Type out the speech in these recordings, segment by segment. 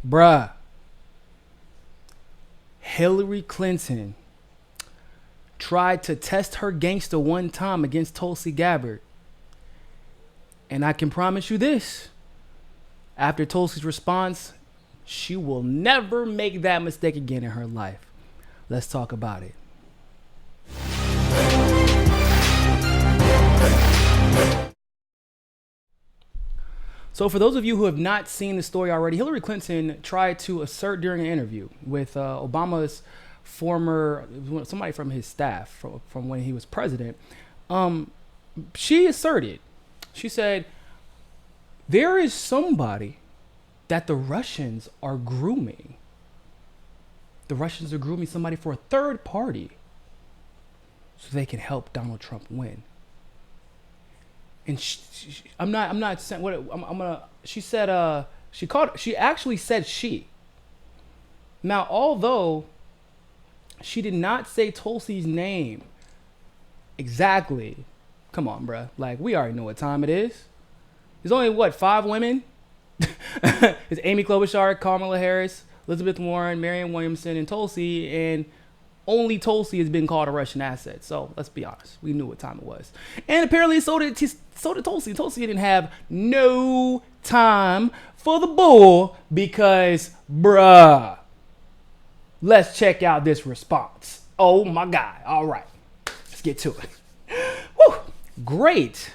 Bruh, Hillary Clinton tried to test her gangster one time against Tulsi Gabbard. And I can promise you this, after Tulsi's response, she will never make that mistake again in her life. Let's talk about it. So, for those of you who have not seen the story already, Hillary Clinton tried to assert during an interview with Obama's former, somebody from his staff from when he was president. Um, she asserted, she said, there is somebody that the Russians are grooming. The Russians are grooming somebody for a third party so they can help Donald Trump win. And I'm not saying what I'm gonna. She said, she actually said she. Now, although she did not say Tulsi's name exactly, come on, bruh. Like, we already know what time it is. There's only what, 5 women? It's Amy Klobuchar, Kamala Harris, Elizabeth Warren, Marianne Williamson, and Tulsi, and only Tulsi has been called a Russian asset. So let's be honest, we knew what time it was, and apparently so did Tulsi. Tulsi didn't have no time for the bull because, bruh. Let's check out this response. Oh my God! All right, let's get to it. Woo. Great,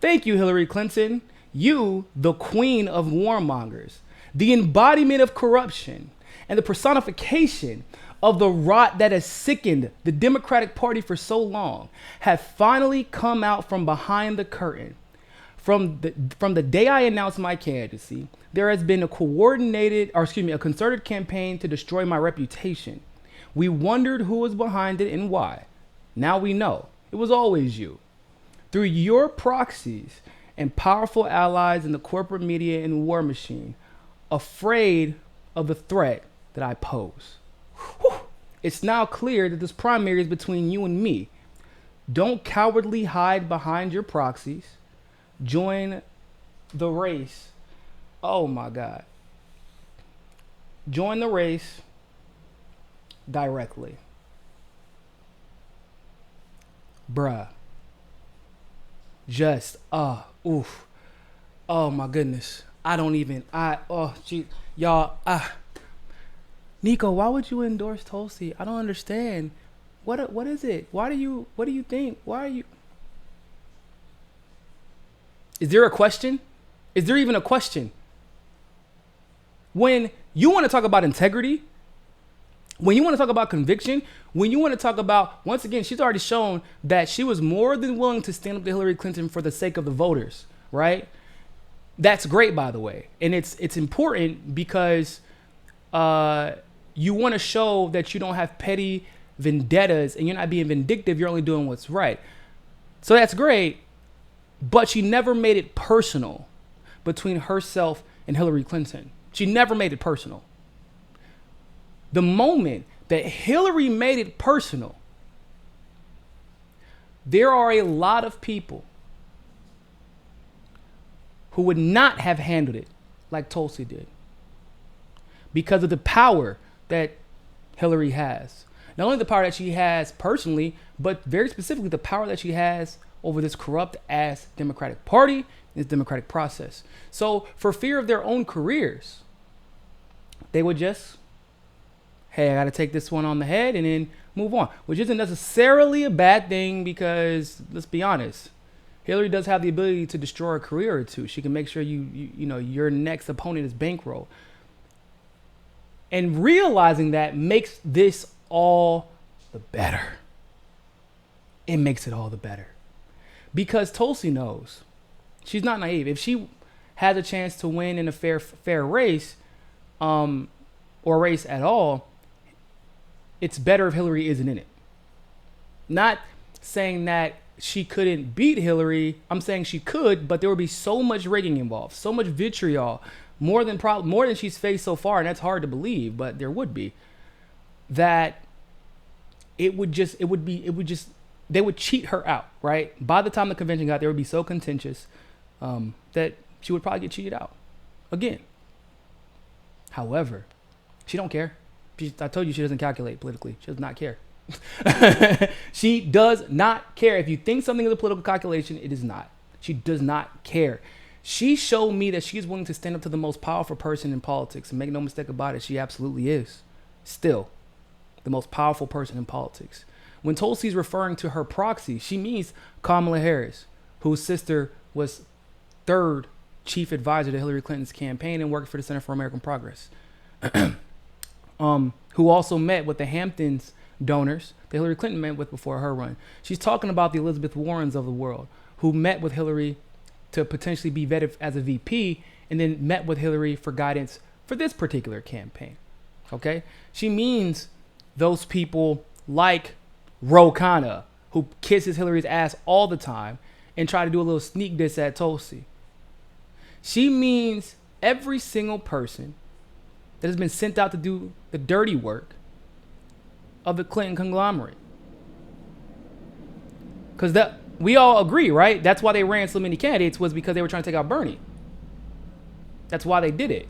thank you, Hillary Clinton. You, the queen of warmongers, the embodiment of corruption, and the personification of the rot that has sickened the Democratic Party for so long, have finally come out from behind the curtain. From the day I announced my candidacy, there has been a concerted campaign to destroy my reputation. We wondered who was behind it and why. Now we know. It was always you. Through your proxies and powerful allies in the corporate media and war machine, afraid of the threat that I pose. Whew. It's now clear that this primary is between you and me. Don't cowardly hide behind your proxies. Join the race. Oh my God. Join the race directly. Bruh. Just, oof. Oh my goodness. Y'all, Nico, why would you endorse Tulsi? I don't understand. What is it? What do you think? Why are you? Is there a question? Is there even a question? When you want to talk about integrity, when you want to talk about conviction, when you want to talk about, once again, she's already shown that she was more than willing to stand up to Hillary Clinton for the sake of the voters, right? That's great, by the way. And it's important because you want to show that you don't have petty vendettas and you're not being vindictive. You're only doing what's right. So that's great. But she never made it personal between herself and Hillary Clinton. She never made it personal. The moment that Hillary made it personal, there are a lot of people who would not have handled it like Tulsi did because of the power that Hillary has. Not only the power that she has personally, but very specifically the power that she has over this corrupt ass Democratic Party, this democratic process. So for fear of their own careers, they would just, hey, I got to take this one on the head and then move on, which isn't necessarily a bad thing because, let's be honest, Hillary does have the ability to destroy a career or two. She can make sure your next opponent is bankrolled. And realizing that makes this all the better. It makes it all the better. Because Tulsi knows she's not naive. If she has a chance to win in a fair race, or race at all, it's better if Hillary isn't in it. Not saying that she couldn't beat Hillary. I'm saying she could, but there would be so much rigging involved, so much vitriol, more than she's faced so far, and that's hard to believe, but there would be. That they would cheat her out, right? By the time the convention got there, it would be so contentious that she would probably get cheated out again. However, she don't care. I told you she doesn't calculate politically. She does not care. She does not care. If you think something is a political calculation, it is not. She does not care. She showed me that she is willing to stand up to the most powerful person in politics. And make no mistake about it, she absolutely is. Still, the most powerful person in politics. When Tulsi is referring to her proxy, she means Kamala Harris, whose sister was third chief advisor to Hillary Clinton's campaign and worked for the Center for American Progress. Who also met with the Hamptons donors that Hillary Clinton met with before her run. She's talking about the Elizabeth Warrens of the world who met with Hillary to potentially be vetted as a VP and then met with Hillary for guidance for this particular campaign. Okay? She means those people like Ro Khanna, who kisses Hillary's ass all the time and try to do a little sneak diss at Tulsi. She means every single person that has been sent out to do the dirty work of the Clinton conglomerate. Because we all agree, right? That's why they ran so many candidates, was because they were trying to take out Bernie. That's why they did it.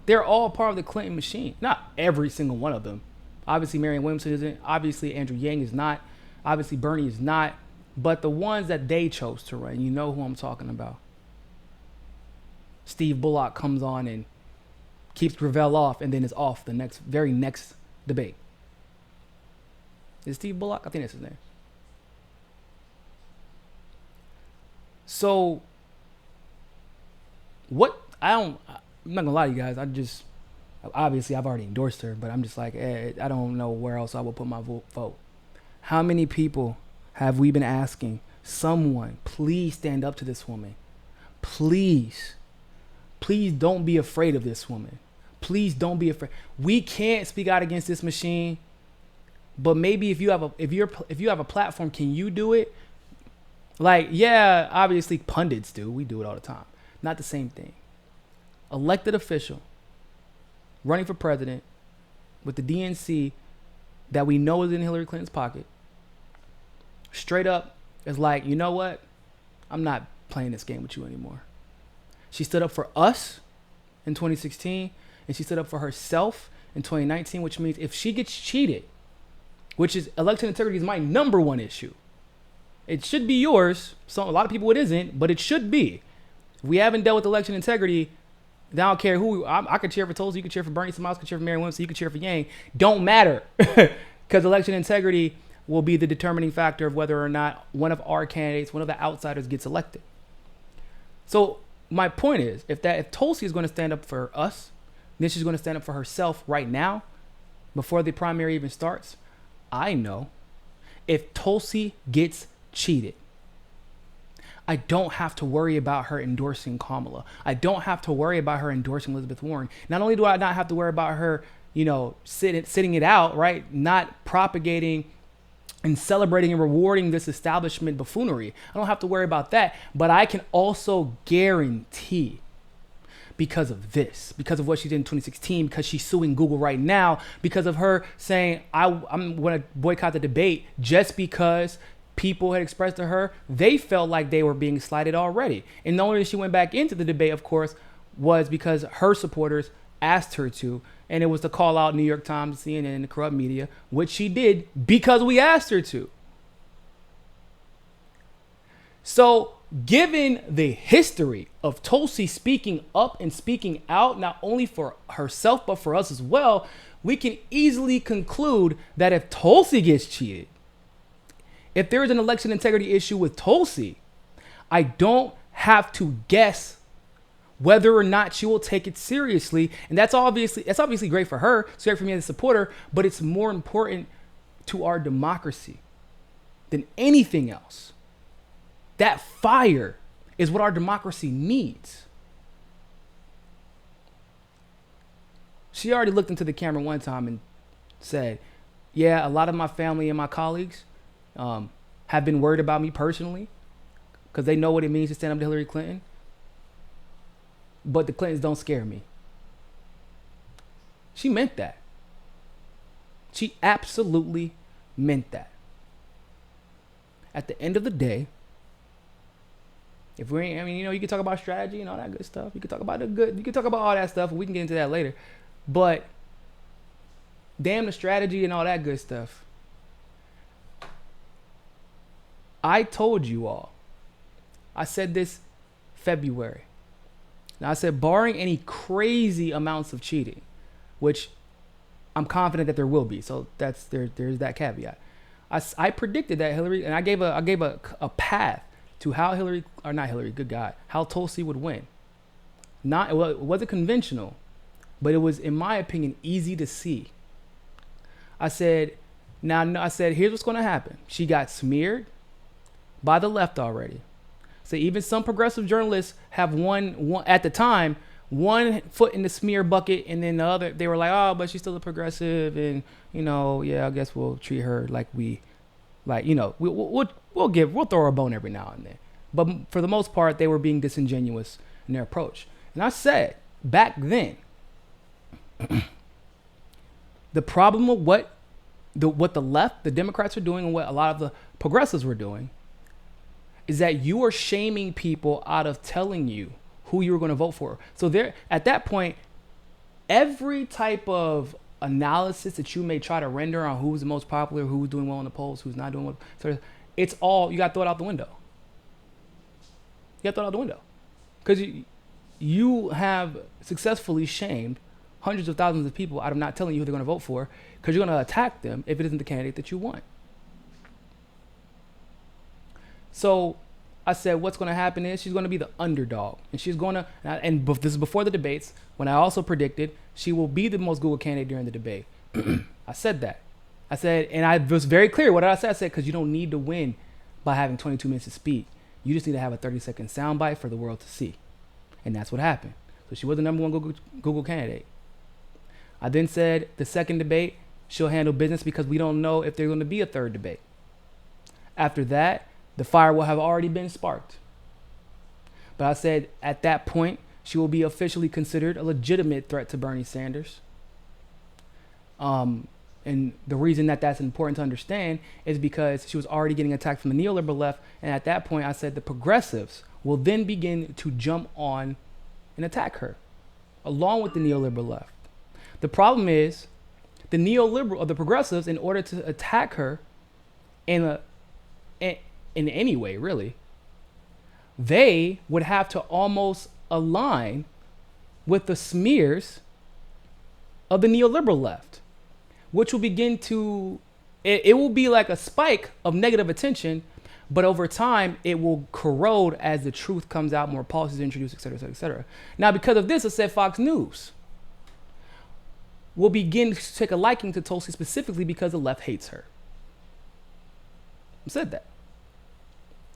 They're all part of the Clinton machine. Not every single one of them. Obviously, Marianne Williamson isn't. Obviously, Andrew Yang is not. Obviously, Bernie is not. But the ones that they chose to run, you know who I'm talking about. Steve Bullock comes on and keeps Gravel off and then is off the very next debate. Is Steve Bullock? I think that's his name. So, I'm not gonna lie to you guys. Obviously I've already endorsed her, but I'm just like, I don't know where else I would put my vote. How many people have we been asking, someone, please stand up to this woman? Please don't be afraid of this woman. Please don't be afraid. We can't speak out against this machine, but maybe if you have a platform, can you do it? Like, yeah, obviously pundits do. We do it all the time. Not the same thing. Elected official running for president with the DNC that we know is in Hillary Clinton's pocket, straight up is like, you know what? I'm not playing this game with you anymore. She stood up for us in 2016, and she stood up for herself in 2019, which means if she gets cheated, which is election integrity is my number one issue. It should be yours. So a lot of people it isn't, but it should be. If we haven't dealt with election integrity, I don't care who. I could cheer for Tulsi, you could cheer for Bernie, somebody else could cheer for Marianne Williamson, you could cheer for Yang. Don't matter. Because election integrity will be the determining factor of whether or not one of our candidates, one of the outsiders gets elected. So my point is, if Tulsi is going to stand up for us, then she's going to stand up for herself right now, before the primary even starts. I know if Tulsi gets cheated, I don't have to worry about her endorsing Kamala. I don't have to worry about her endorsing Elizabeth Warren. Not only do I not have to worry about her, sitting it out, right? Not propagating and celebrating and rewarding this establishment buffoonery. I don't have to worry about that. But I can also guarantee, because of this, because of what she did in 2016, because she's suing Google right now, because of her saying, I'm going to boycott the debate just because people had expressed to her they felt like they were being slighted already. And the only reason she went back into the debate, of course, was because her supporters asked her to, and it was to call out New York Times, CNN, and the corrupt media, which she did because we asked her to. So given the history of Tulsi speaking up and speaking out, not only for herself but for us as well, we can easily conclude that if Tulsi gets cheated, if there is an election integrity issue with Tulsi, I don't have to guess whether or not she will take it seriously. And that's obviously great for her. It's great for me as a supporter, but it's more important to our democracy than anything else. That fire is what our democracy needs. She already looked into the camera one time and said, yeah, a lot of my family and my colleagues have been worried about me personally because they know what it means to stand up to Hillary Clinton. But the Clintons don't scare me. She meant that. She absolutely meant that. At the end of the day, If we ain't, I mean, you can talk about strategy and all that good stuff. You can talk about the good. You can talk about all that stuff. We can get into that later. But damn the strategy and all that good stuff. I told you all. I said this February. Now I said barring any crazy amounts of cheating, which I'm confident that there will be. So there's that caveat. I predicted that Hillary, and I gave a path to how how Tulsi would win. It wasn't conventional, but it was, in my opinion, easy to see. I said, here's what's going to happen. She got smeared by the left already. So even some progressive journalists have one at the time, one foot in the smear bucket, and then the other, they were like, oh, but she's still a progressive, and I guess we'll treat her like we'll throw her a bone every now and then. But for the most part, they were being disingenuous in their approach. And I said back then, the problem with what the left, the Democrats are doing, and what a lot of the progressives were doing, is that you are shaming people out of telling you who you were going to vote for. So there, at that point, every type of analysis that you may try to render on who's the most popular, who's doing well in the polls, who's not doing well, so it's all, you got to throw it out the window. You got to throw it out the window. Because you have successfully shamed hundreds of thousands of people out of not telling you who they're going to vote for, because you're going to attack them if it isn't the candidate that you want. So I said, what's going to happen is she's going to be the underdog. And she's going to, and this is before the debates, when I also predicted she will be the most Google candidate during the debate. I said that. I said, and I was very clear. What did I say? I said, because you don't need to win by having 22 minutes to speak. You just need to have a 30-second soundbite for the world to see. And that's what happened. So she was the number one Google candidate. I then said the second debate, she'll handle business because we don't know if there's going to be a third debate. After that, the fire will have already been sparked. But I said at that point, she will be officially considered a legitimate threat to Bernie Sanders. And the reason that that's important to understand is because she was already getting attacked from the neoliberal left. And at that point, I said the progressives will then begin to jump on and attack her, along with the neoliberal left. The problem is the neoliberal or the progressives, in order to attack her in any way, really, they would have to almost align with the smears of the neoliberal left, which will begin to, it will be like a spike of negative attention, but over time it will corrode as the truth comes out, more policies introduced, et cetera, et cetera, et cetera. Now, because of this, I said Fox News will begin to take a liking to Tulsi specifically because the left hates her. I said that.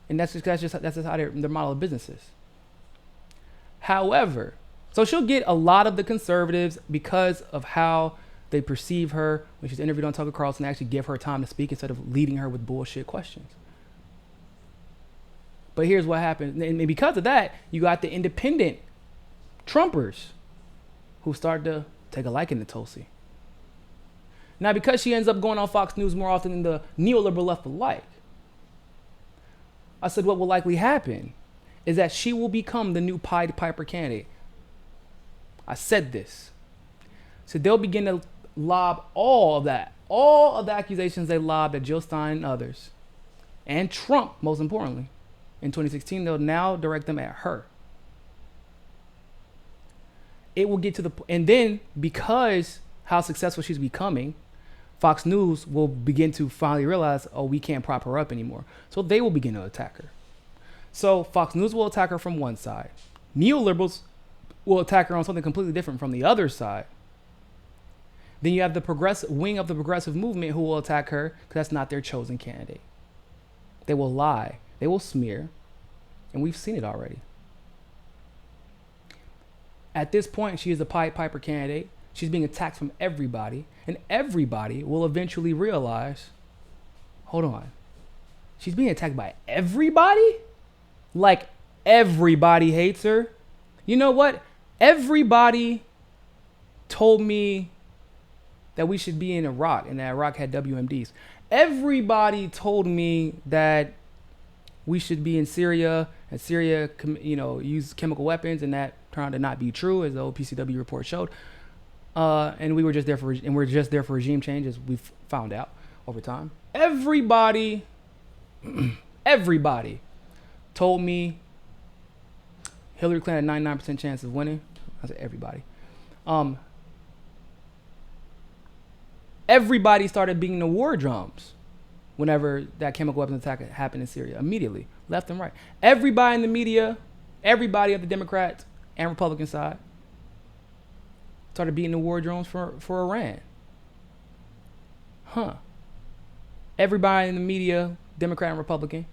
And that's just how their model of business is. However, so she'll get a lot of the conservatives because of how they perceive her when she's interviewed on Tucker Carlson, actually give her time to speak instead of leading her with bullshit questions. But here's what happens. And because of that, you got the independent Trumpers who start to take a liking to Tulsi. Now, because she ends up going on Fox News more often than the neoliberal left would like, I said what will likely happen is that she will become the new Pied Piper candidate. I said this. So they'll begin to lob all of the accusations they lobbed at Jill Stein and others, and Trump, most importantly, in 2016, they'll now direct them at her. It will get to and then because how successful she's becoming, Fox News will begin to finally realize, oh, we can't prop her up anymore. So they will begin to attack her. So Fox News will attack her from one side. Neoliberals will attack her on something completely different from the other side. Then you have the progressive wing of the progressive movement who will attack her because that's not their chosen candidate. They will lie. They will smear. And we've seen it already. At this point, she is a Pied Piper candidate. She's being attacked from everybody. And everybody will eventually realize, hold on, she's being attacked by everybody? Like everybody hates her? You know what? Everybody told me that we should be in Iraq and that Iraq had WMDs. Everybody told me that we should be in Syria and Syria, used chemical weapons, and that turned out to not be true, as the OPCW report showed. And we're just there for regime change, as we've found out over time. Everybody told me Hillary Clinton had 99% chance of winning. I said everybody. Everybody started beating the war drums whenever that chemical weapons attack happened in Syria, immediately, left and right. Everybody in the media, everybody of the Democrat and Republican side, started beating the war drums for Iran. Everybody in the media, Democrat and Republican,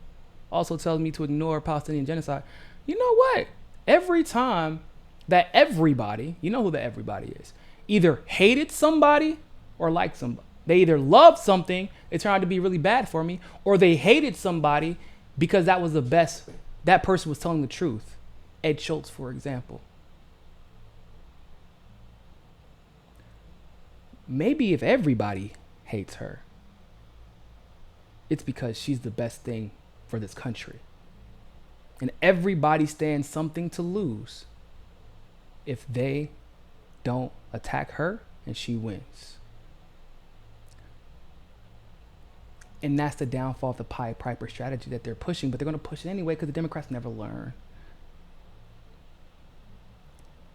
also tells me to ignore Palestinian genocide. You know what? Every time that everybody, you know who the everybody is, either hated somebody or liked somebody. They either loved something, it turned out to be really bad for me, or they hated somebody because that was the best, that person was telling the truth. Ed Schultz, for example. Maybe if everybody hates her, it's because she's the best thing for this country. And everybody stands something to lose if they don't attack her and she wins. And that's the downfall of the Pied Piper strategy that they're pushing, but they're going to push it anyway because the Democrats never learn.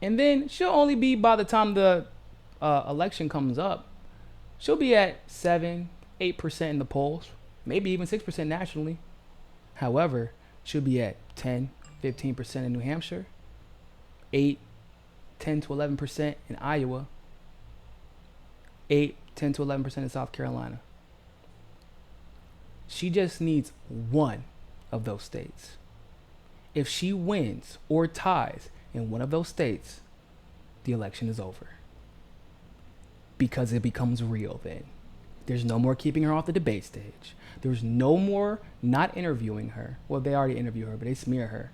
And then she'll only be, by the time the election comes up, she'll be at 7-8% in the polls, maybe even 6% nationally. However, she'll be at 10-15% in New Hampshire, 10 to 11% in Iowa, 10 to 11% in South Carolina. She just needs one of those states. If she wins or ties in one of those states, the election is over. Because it becomes real then. There's no more keeping her off the debate stage. There's no more not interviewing her. Well, they already interview her, but they smear her.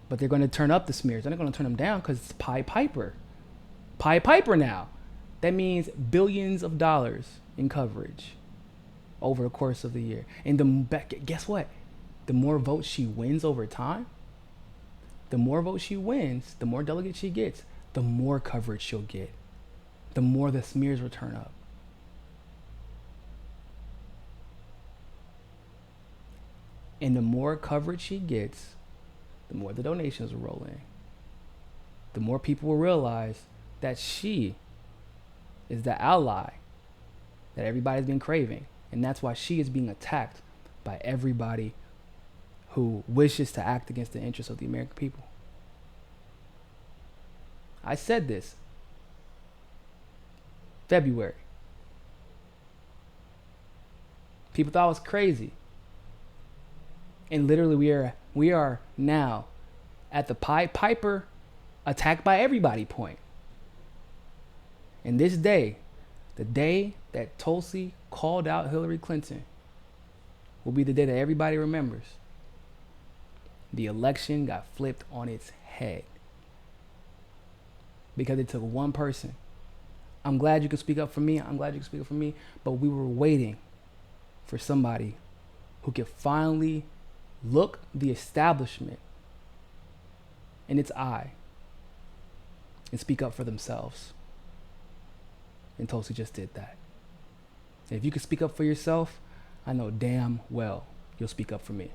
But they're going to turn up the smears. They're not going to turn them down because it's Pied Piper. Pied Piper now. That means billions of dollars in coverage over the course of the year. And guess what? The more votes she wins over time, the more votes she wins, the more delegates she gets, the more coverage she'll get. The more the smears will turn up. And the more coverage she gets, the more the donations will roll in. The more people will realize that she is the ally that everybody's been craving. And that's why she is being attacked by everybody who wishes to act against the interests of the American people. I said this February. People thought I was crazy. And literally we are now at the Pied Piper attacked by everybody point. And this day, the day that Tulsi called out Hillary Clinton, will be the day that everybody remembers. The election got flipped on its head. Because it took one person. I'm glad you can speak up for me. But we were waiting for somebody who could finally look the establishment in its eye and speak up for themselves. And Tulsi just did that. And if you can speak up for yourself, I know damn well you'll speak up for me.